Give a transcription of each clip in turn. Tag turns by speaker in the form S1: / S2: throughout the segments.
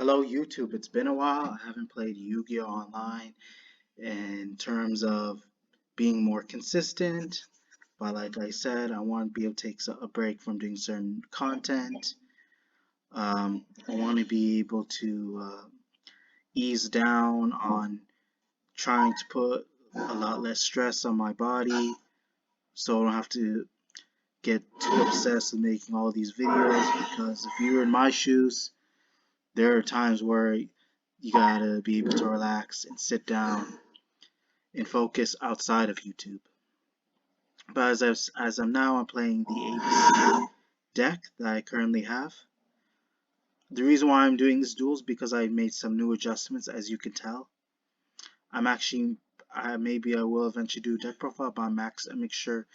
S1: Hello YouTube, it's been a while. I haven't played Yu-Gi-Oh! Online in terms of being more consistent. But like I said, I want to be able to take a break from doing certain content. I want to be able to ease down on trying to put a lot less stress on my body so I don't have to get too obsessed with making all these videos, because if you were in my shoes, there are times where you gotta be able to relax and sit down and focus outside of YouTube. But as I'm now, I'm playing the ABC deck that I currently have. The reason why I'm doing this duel is because I made some new adjustments, as you can tell. I'm actually, maybe I will eventually do a deck profile, but I make sure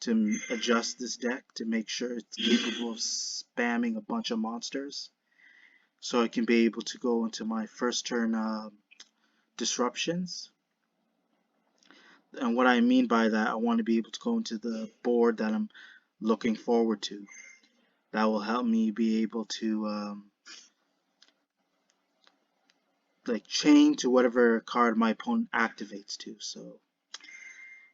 S1: to adjust this deck to make sure it's capable of spamming a bunch of monsters, so I can be able to go into my first turn disruptions. And what I mean by that, I want to be able to go into the board that I'm looking forward to. That will help me be able to like chain to whatever card my opponent activates to. So,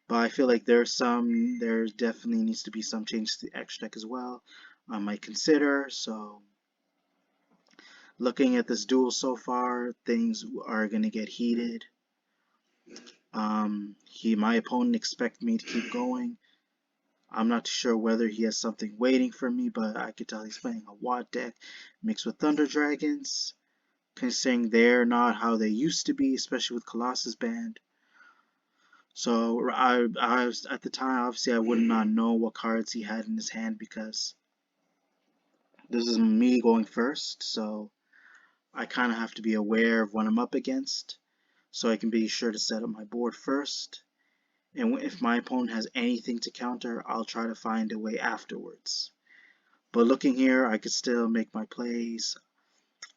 S1: but I feel like there definitely needs to be some changes to the extra deck as well. I might consider. So, looking at this duel so far, things are gonna get heated. My opponent expects me to keep going. I'm not too sure whether he has something waiting for me, but I could tell he's playing a Watt deck mixed with Thunder Dragons, considering they're not how they used to be, especially with Colossus Band. So I was, at the time, obviously I would not know what cards he had in his hand, because this is me going first, so I kind of have to be aware of what I'm up against, so I can be sure to set up my board first. And if my opponent has anything to counter, I'll try to find a way afterwards. But looking here, I could still make my plays.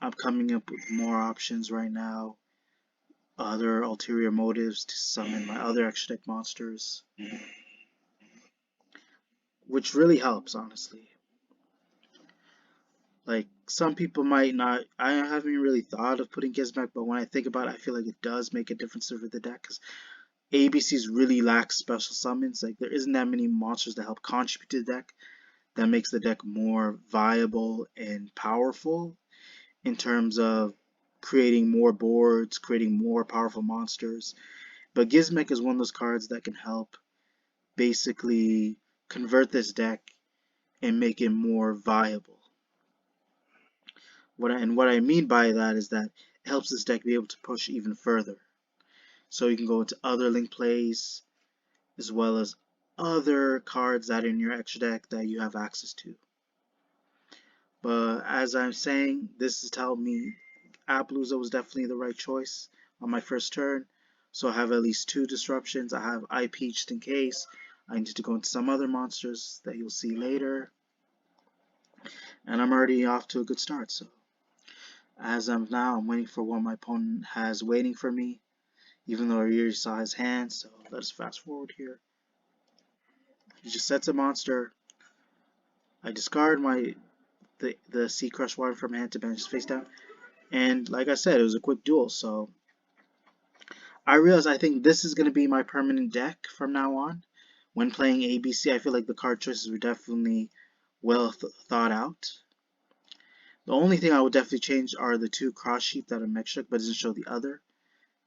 S1: I'm coming up with more options right now. Other ulterior motives to summon my other extra deck monsters, which really helps, honestly. Like, some people might not, I haven't really thought of putting Gizmek, but when I think about it, I feel like it does make a difference for the deck, because ABCs really lack special summons. Like, there isn't that many monsters that help contribute to the deck that makes the deck more viable and powerful in terms of creating more boards, creating more powerful monsters. But Gizmek is one of those cards that can help basically convert this deck and make it more viable. What I mean by that is that it helps this deck be able to push even further. So you can go into other link plays, as well as other cards that are in your extra deck that you have access to. But as I'm saying, this is telling me Appaloosa was definitely the right choice on my first turn. So I have at least 2 disruptions. I have IP just in case I need to go into some other monsters that you'll see later. And I'm already off to a good start. So as I'm waiting for what my opponent has waiting for me, even though I already saw his hand. So let's fast forward here. He just sets a monster. I discard the Sea Crush Water from hand to banish his face down. And like I said, it was a quick duel, so I realize I think this is going to be my permanent deck from now on. When playing ABC, I feel like the card choices were definitely well thought out. The only thing I would definitely change are the 2 cross sheep that are Mextric, but doesn't show the other.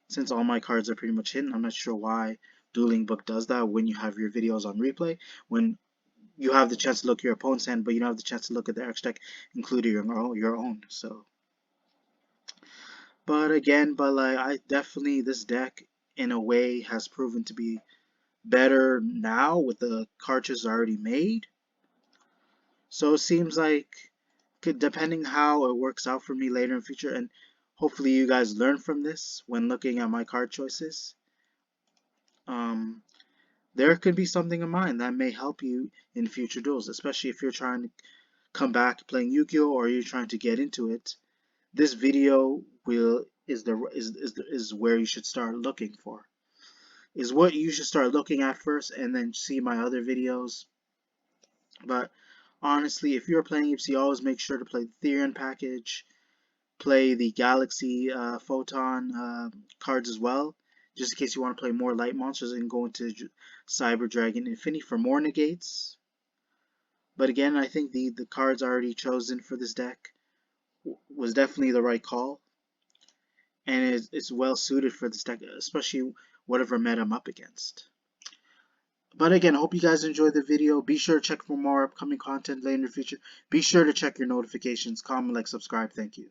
S1: Since all my cards are pretty much hidden, I'm not sure why Dueling Book does that when you have your videos on replay. When you have the chance to look at your opponent's hand, but you don't have the chance to look at the extra deck, including your own. So, but again, like I definitely, this deck in a way has proven to be better now with the cartridges already made. So it seems like, depending how it works out for me later in the future, and hopefully you guys learn from this when looking at my card choices, there could be something in mind that may help you in future duels, especially if you're trying to come back playing Yu-Gi-Oh, or you're trying to get into it. This video is where you should start looking for. Is what you should start looking at first, and then see my other videos. But honestly, if you're playing EPC, always make sure to play the Therion package. play the Galaxy Photon cards as well, just in case you want to play more light monsters and go into Cyber Dragon Infinity for more negates. But again, I think the cards already chosen for this deck was definitely the right call, and it's well suited for this deck, especially whatever meta I'm up against. But again, I hope you guys enjoyed the video. Be sure to check for more upcoming content later in the future. Be sure to check your notifications, comment, like, subscribe. Thank you.